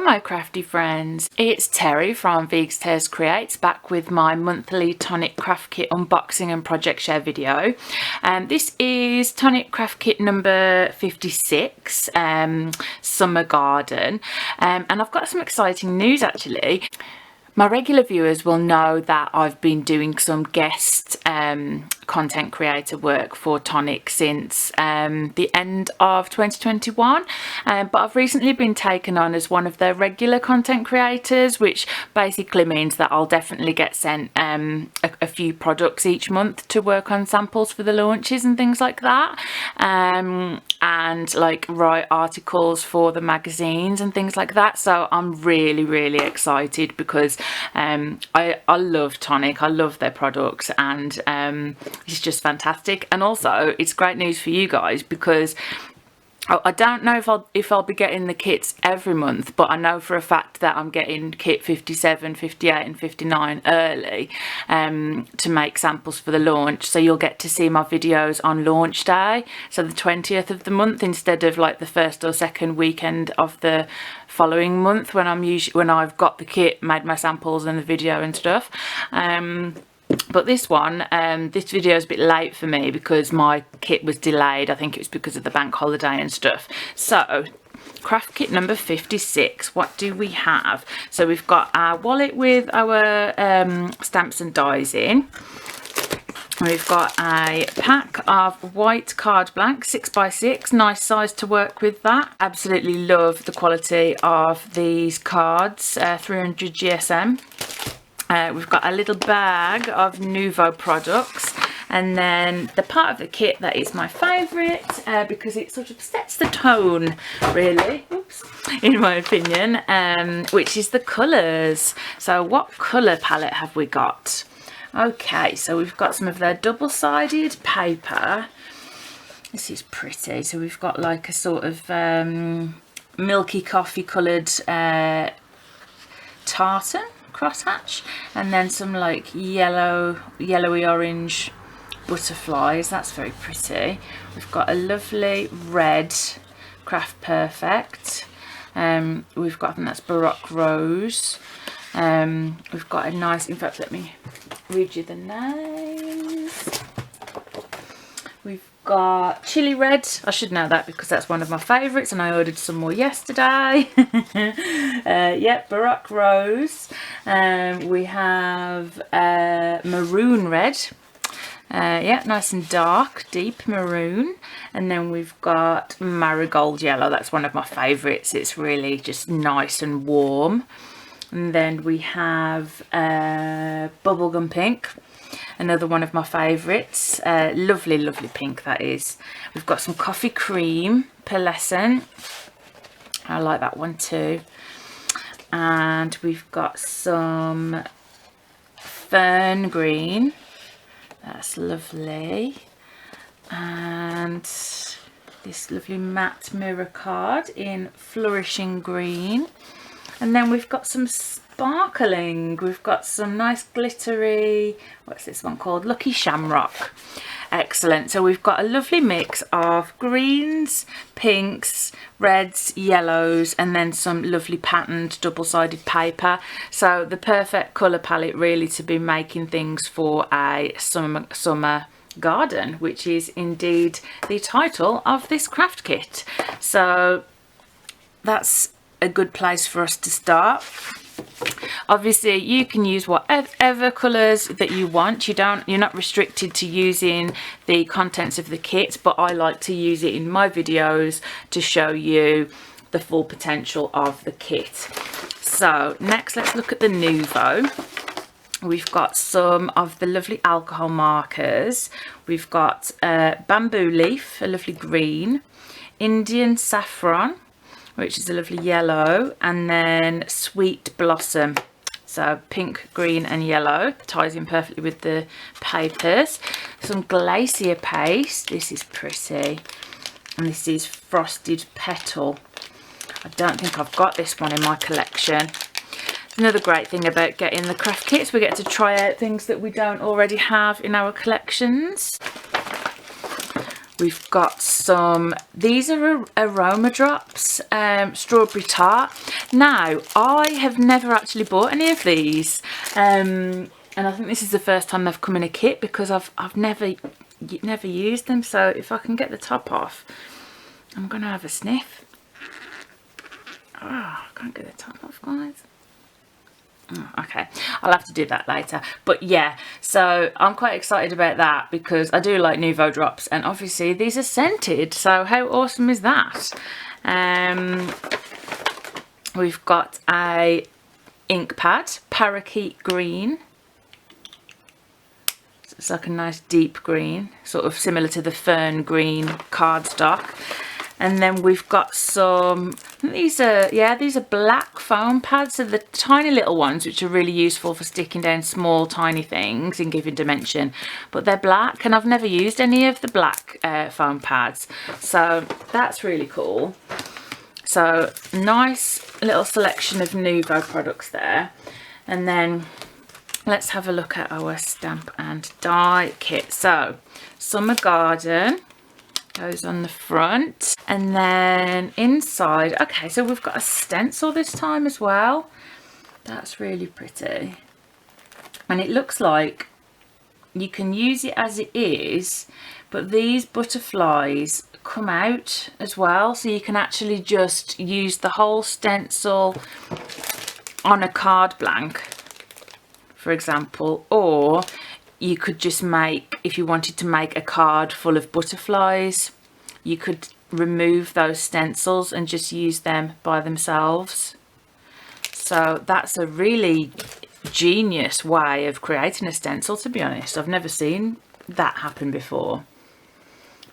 Hi crafty friends, it's Terry from Veegstez Creates, back with my monthly Tonic Craft Kit unboxing and project share video. This is Tonic Craft Kit number 56, Summer Garden, and I've got some exciting news actually. My regular viewers will know that I've been doing some guest content creator work for Tonic since the end of 2021, but I've recently been taken on as one of their regular content creators, which basically means that I'll definitely get sent a few products each month to work on samples for the launches and things like that, and like write articles for the magazines and things like that. So I'm really excited because I love Tonic, I love their products, and it's just fantastic. And also it's great news for you guys because I don't know if I'll be getting the kits every month, but I know for a fact that I'm getting kit 57, 58 and 59 early to make samples for the launch. So you'll get to see my videos on launch day, so the 20th of the month, instead of like the first or second weekend of the following month when I've got the kit, made my samples and the video and stuff. But this one, this video is a bit late for me because my kit was delayed. I think it was because of the bank holiday and stuff. So, craft kit number 56, what do we have? So we've got our wallet with our stamps and dies in. We've got a pack of white card blank 6x6, nice size to work with that. Absolutely love the quality of these cards, 300 GSM. We've got a little bag of Nuvo products, and then the part of the kit that is my favourite because it sort of sets the tone really, in my opinion, which is the colours. So what colour palette have we got? Okay, so we've got some of their double-sided paper. This is pretty. So we've got like a sort of milky coffee coloured tartan crosshatch, and then some like yellowy orange butterflies. That's very pretty. We've got a lovely red Craft Perfect. We've got, I think that's Baroque Rose. We've got a nice, in fact let me read you the names. We've got Chili Red. I should know that because that's one of my favourites and I ordered some more yesterday. Yep, Baroque Rose. We have Maroon Red. Yeah, nice and dark, deep maroon. And then we've got Marigold Yellow. That's one of my favourites. It's really just nice and warm. And then we have Bubblegum Pink. Another one of my favourites. Lovely pink that is. We've got some Coffee Cream Pearlescent. I like that one too. And we've got some Fern Green. That's lovely. And this lovely matte mirror card in Flourishing Green. And then we've got some sparkling. We've got some nice glittery, what's this one called? Lucky Shamrock. Excellent. So we've got a lovely mix of greens, pinks, reds, yellows, and then some lovely patterned double-sided paper. So the perfect colour palette really to be making things for a summer garden, which is indeed the title of this craft kit. So that's a good place for us to start. Obviously you can use whatever colours that you want. You're not restricted to using the contents of the kit, but I like to use it in my videos to show you the full potential of the kit. So next let's look at the Nuvo. We've got some of the lovely alcohol markers. We've got Bamboo Leaf, a lovely green, Indian Saffron, which is a lovely yellow, and then Sweet Blossom, so pink, green and yellow, ties in perfectly with the papers. Some Glacier paste, this is pretty, and this is Frosted Petal. I don't think I've got this one in my collection. Another great thing about getting the craft kits, we get to try out things that we don't already have in our collections. We've got some, these are aroma drops, strawberry tart. Now, I have never actually bought any of these, and I think this is the first time they've come in a kit, because I've never used them. So if I can get the top off, I'm gonna have a sniff. Oh, I can't get the top off, guys. Oh, okay, I'll have to do that later. But yeah, so I'm quite excited about that, because I do like Nuvo drops, and obviously these are scented, so how awesome is that? We've got a ink pad, parakeet green. So it's like a nice deep green, sort of similar to the fern green cardstock. And then we've got some, these are black foam pads. So the tiny little ones, which are really useful for sticking down small tiny things and giving dimension, but they're black, and I've never used any of the black foam pads, so that's really cool. So nice little selection of Nuvo products there. And then let's have a look at our stamp and die kit. So Summer Garden goes on the front, and then inside, okay, so we've got a stencil this time as well. That's really pretty, and it looks like you can use it as it is, but these butterflies come out as well, so you can actually just use the whole stencil on a card blank, for example, or you could just make, if you wanted to make a card full of butterflies, you could remove those stencils and just use them by themselves. So that's a really genius way of creating a stencil, to be honest. I've never seen that happen before.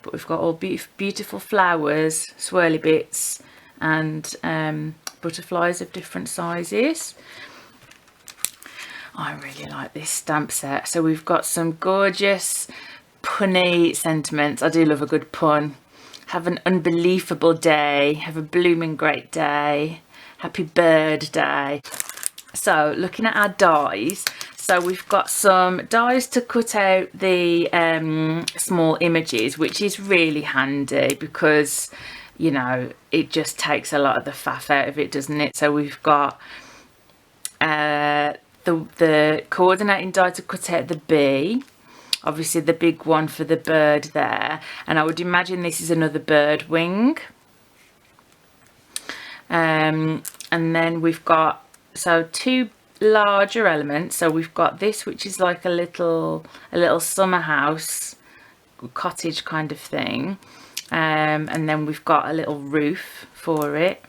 But we've got all beautiful flowers, swirly bits, and butterflies of different sizes. I really like this stamp set. So we've got some gorgeous punny sentiments. I do love a good pun. Have an unbelievable day. Have a blooming great day. Happy bird day. So looking at our dies. So we've got some dies to cut out the small images, which is really handy because, you know, it just takes a lot of the faff out of it, doesn't it? So we've got the coordinating die to cut out the bee, obviously the big one for the bird there, and I would imagine this is another bird wing. And then we've got, so two larger elements. So we've got this, which is like a little summer house, cottage kind of thing, and then we've got a little roof for it.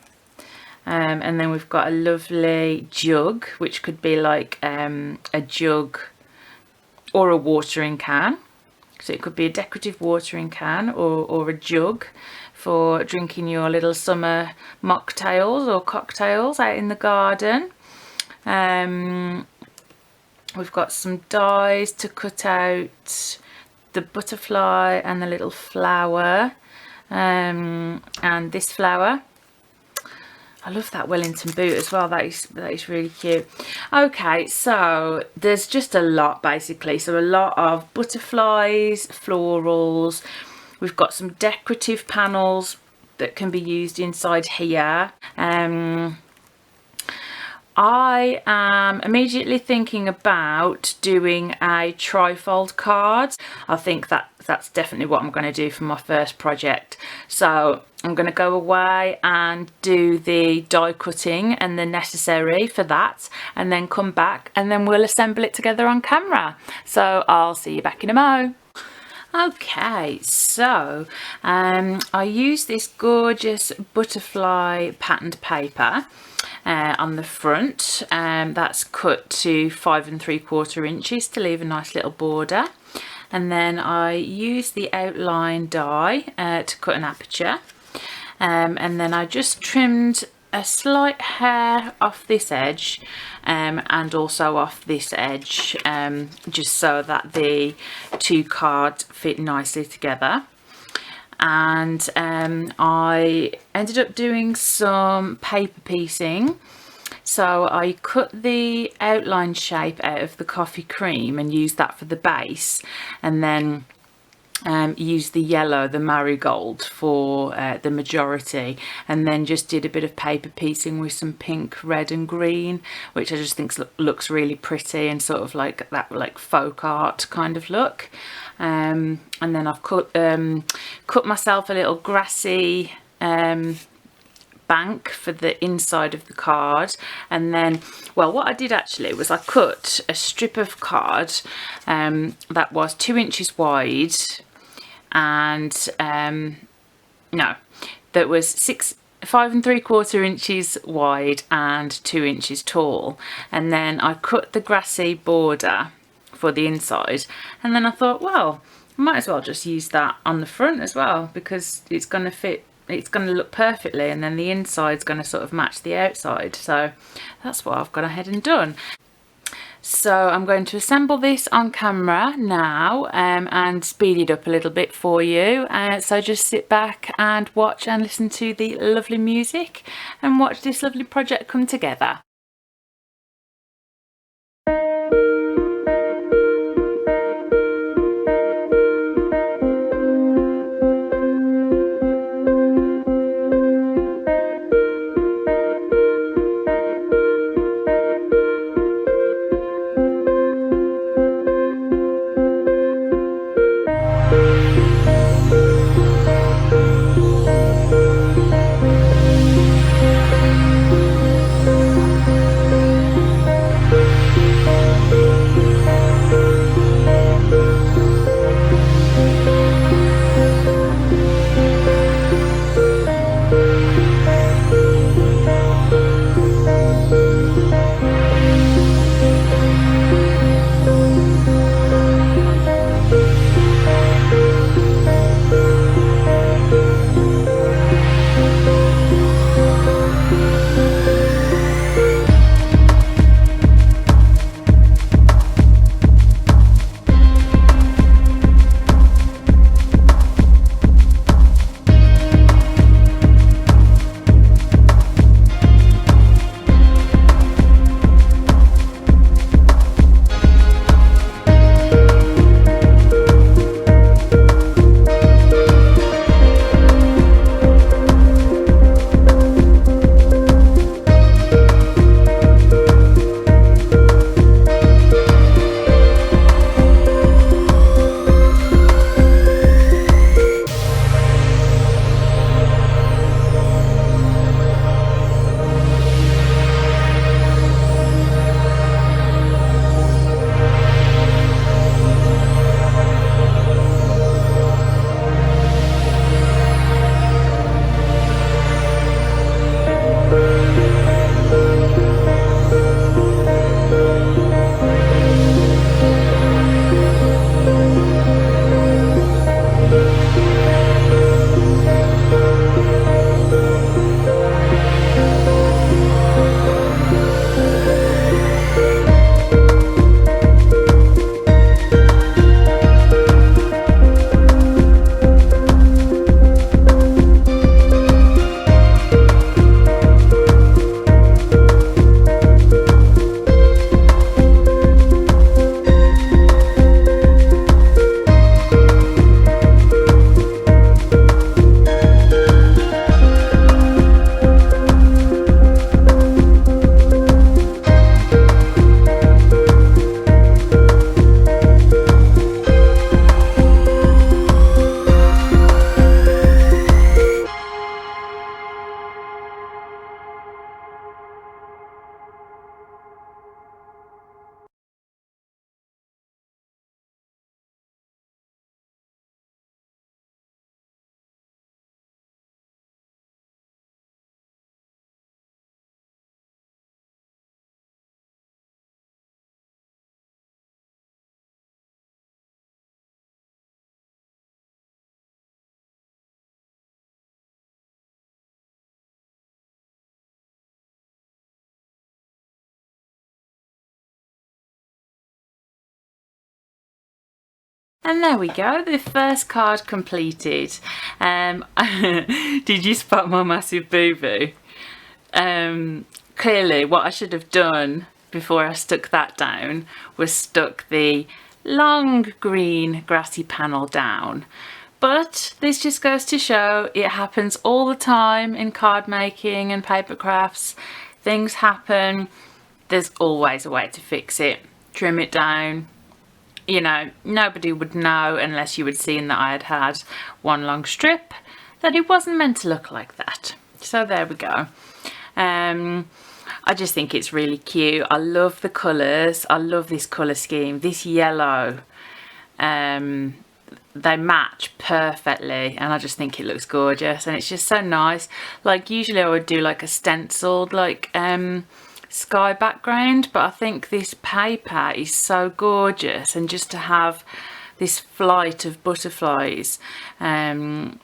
And then we've got a lovely jug, which could be like a jug or a watering can. So it could be a decorative watering can or a jug for drinking your little summer mocktails or cocktails out in the garden. We've got some dies to cut out the butterfly and the little flower, and this flower. I love that Wellington boot as well. That is really cute. Okay, so there's just a lot basically. So a lot of butterflies, florals. We've got some decorative panels that can be used inside here. I am immediately thinking about doing a trifold card. I think that's definitely what I'm going to do for my first project. So I'm going to go away and do the die cutting and the necessary for that, and then come back and then we'll assemble it together on camera. So I'll see you back in a mo. Okay, so I use this gorgeous butterfly patterned paper on the front, that's cut to 5 3/4 inches to leave a nice little border, and then I use the outline die to cut an aperture, and then I just trimmed a slight hair off this edge and also off this edge, just so that the two cards fit nicely together. And I ended up doing some paper piecing. So I cut the outline shape out of the coffee cream and used that for the base, and then used the yellow, the marigold, for the majority, and then just did a bit of paper piecing with some pink, red and green, which I just think looks really pretty and sort of like that like folk art kind of look. And then I've cut myself a little grassy bank for the inside of the card. And then, well, what I did actually was I cut a strip of card that was 2 inches wide and no, that was 5 3/4 inches wide and 2 inches tall. And then I cut the grassy border for the inside, and then I thought, well, I might as well just use that on the front as well, because it's going to fit, it's going to look perfectly, and then the inside's going to sort of match the outside. So that's what I've gone ahead and done. So I'm going to assemble this on camera now and speed it up a little bit for you. So just sit back and watch and listen to the lovely music and watch this lovely project come together. And there we go, the first card completed. Did you spot my massive boo-boo? Clearly what I should have done before I stuck that down was stuck the long green grassy panel down. But this just goes to show it happens all the time in card making and paper crafts. Things happen. There's always a way to fix it. Trim it down. You know, nobody would know unless you had seen that I had had one long strip that it wasn't meant to look like that. So there we go. I just think it's really cute. I love the colours. I love this colour scheme. This yellow, they match perfectly, and I just think it looks gorgeous, and it's just so nice. Like usually I would do like a stenciled like sky background, but I think this paper is so gorgeous, and just to have this flight of butterflies going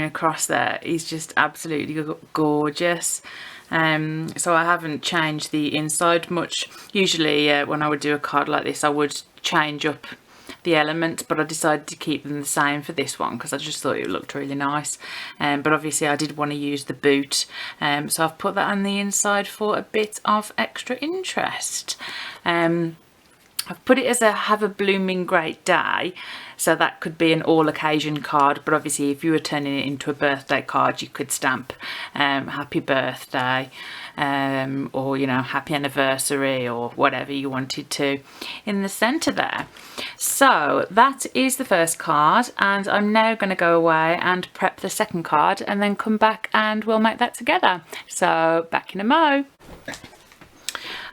across there is just absolutely gorgeous. So I haven't changed the inside much. Usually when I would do a card like this I would change up the elements, but I decided to keep them the same for this one because I just thought it looked really nice. But obviously I did want to use the boot, so I've put that on the inside for a bit of extra interest. I've put it as a have a blooming great day, so that could be an all occasion card, but obviously if you were turning it into a birthday card you could stamp happy birthday, or you know, happy anniversary, or whatever you wanted to in the centre there. So that is the first card, and I'm now going to go away and prep the second card and then come back and we'll make that together. So back in a mo.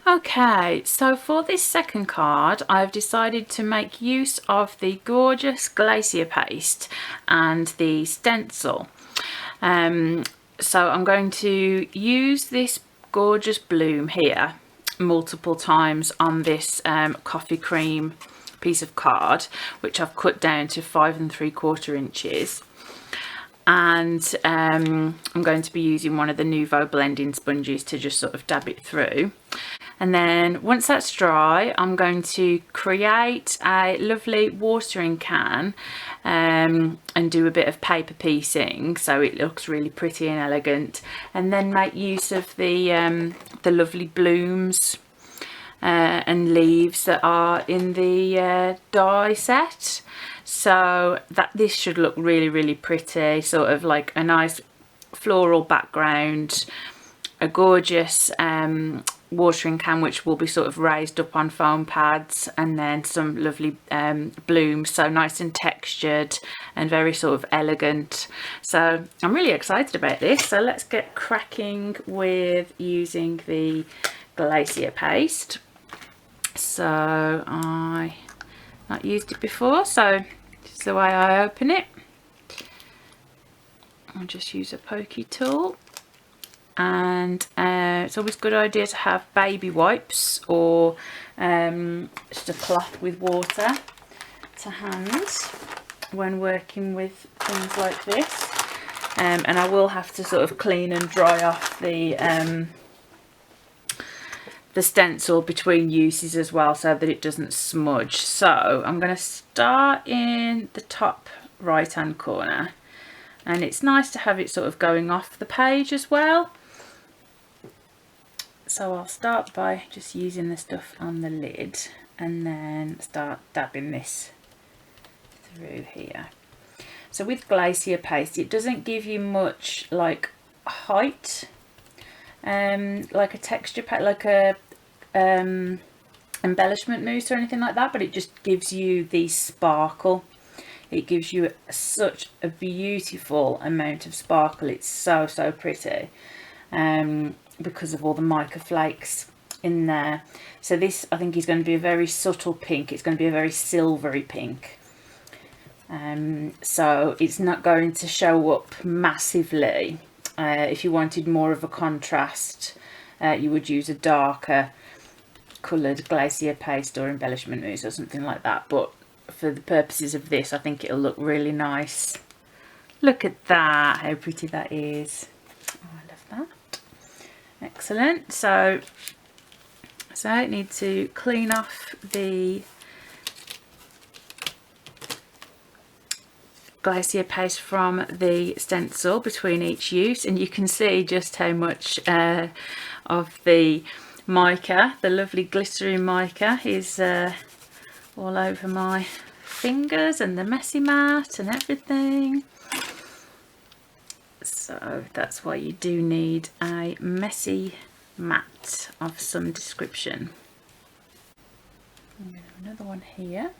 Okay, so for this second card I've decided to make use of the gorgeous glacier paste and the stencil. So I'm going to use this gorgeous bloom here multiple times on this coffee cream piece of card, which I've cut down to 5 3/4 inches. And I'm going to be using one of the Nuvo blending sponges to just sort of dab it through. And then once that's dry, I'm going to create a lovely watering can and do a bit of paper piecing so it looks really pretty and elegant, and then make use of the lovely blooms and leaves that are in the die set. So that this should look really, really pretty, sort of like a nice floral background, a gorgeous watering can which will be sort of raised up on foam pads, and then some lovely blooms, so nice and textured and very sort of elegant. So I'm really excited about this, so let's get cracking with using the glacier paste. So I not used it before, so this is the way I open it. I'll just use a pokey tool, and it's always a good idea to have baby wipes or just a cloth with water to hand when working with things like this. And I will have to sort of clean and dry off the stencil between uses as well, so that it doesn't smudge. So I'm going to start in the top right hand corner, and it's nice to have it sort of going off the page as well. So I'll start by just using the stuff on the lid and then start dabbing this through here. So with glacier paste it doesn't give you much like height, like a texture pack, like a embellishment mousse or anything like that, but it just gives you the sparkle. It gives you such a beautiful amount of sparkle. It's so pretty, because of all the mica flakes in there. So this I think is going to be a very subtle pink. It's going to be a very silvery pink, so it's not going to show up massively. If you wanted more of a contrast, you would use a darker coloured glacier paste or embellishment mousse or something like that, but for the purposes of this I think it'll look really nice. Look at that, how pretty that is. Oh, I love that. Excellent. So I need to clean off the glacier paste from the stencil between each use, and you can see just how much of the mica, the lovely glittery mica, is all over my fingers and the messy mat and everything. So that's why you do need a messy mat of some description. I'm going to have another one here.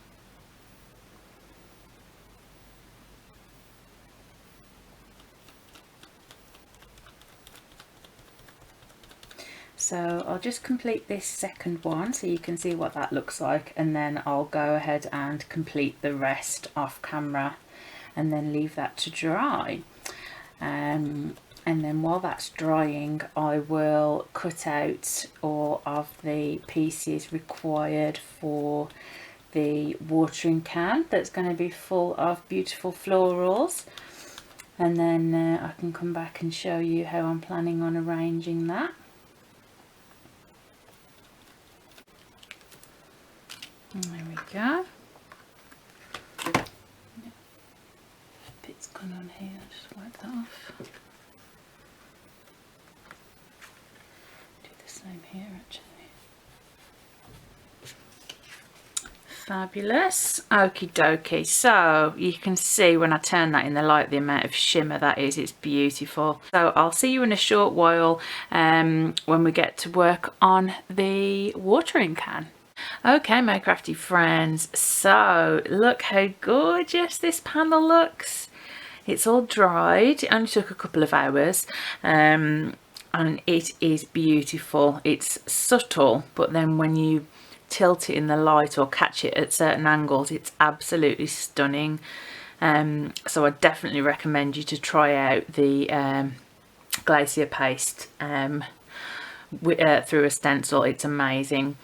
So I'll just complete this second one so you can see what that looks like, and then I'll go ahead and complete the rest off camera and then leave that to dry. And then while that's drying, I will cut out all of the pieces required for the watering can that's going to be full of beautiful florals, and then I can come back and show you how I'm planning on arranging that. And there we go. Bit's gone on here, I'll just wipe that off. Do the same here actually. Fabulous. Okie dokie. So you can see when I turn that in the light the amount of shimmer that is. It's beautiful. So I'll see you in a short while when we get to work on the watering can. Okay, my crafty friends, so look how gorgeous this panel looks. It's all dried. It only took a couple of hours and it is beautiful. It's subtle, but then when you tilt it in the light or catch it at certain angles, it's absolutely stunning. So I definitely recommend you to try out the Glacier paste through a stencil. It's amazing.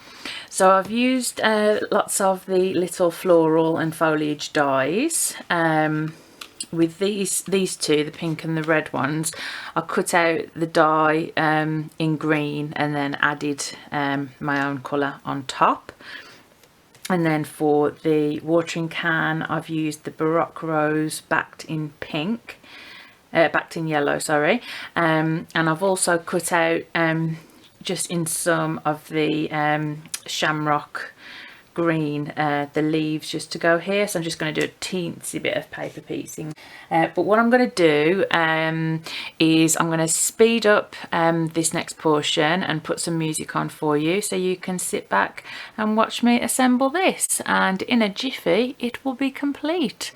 So I've used lots of the little floral and foliage dies. With these two, the pink and the red ones, I cut out the die in green and then added my own colour on top. And then for the watering can, I've used the Baroque Rose backed in pink, backed in yellow, sorry. And I've also cut out just in some of the shamrock green, the leaves just to go here. So I'm just going to do a teensy bit of paper piecing. But what I'm going to do is I'm going to speed up this next portion and put some music on for you so you can sit back and watch me assemble this, and in a jiffy it will be complete.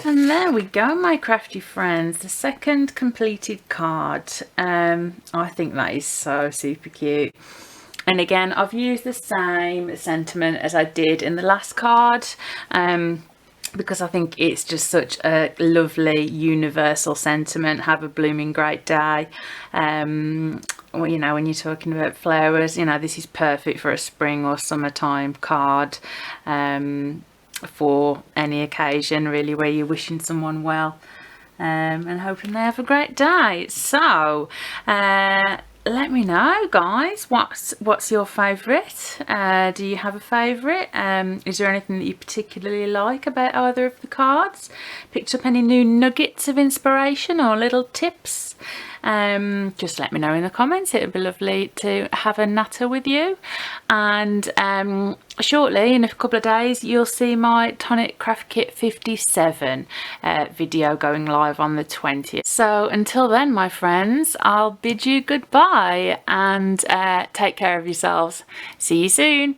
And there we go, my crafty friends, the second completed card. I think that is so super cute. And again, I've used the same sentiment as I did in the last card, because I think it's just such a lovely universal sentiment. Have a blooming great day. Well, you know, when you're talking about flowers, you know, this is perfect for a spring or summertime card, for any occasion really where you're wishing someone well, and hoping they have a great day. So let me know, guys, what's your favourite? Do you have a favourite? Is there anything that you particularly like about either of the cards? Picked up any new nuggets of inspiration or little tips? Just let me know in the comments. It would be lovely to have a natter with you. And shortly, in a couple of days, you'll see my Tonic Craft Kit 57 video going live on the 20th. So until then, my friends, I'll bid you goodbye and take care of yourselves. See you soon.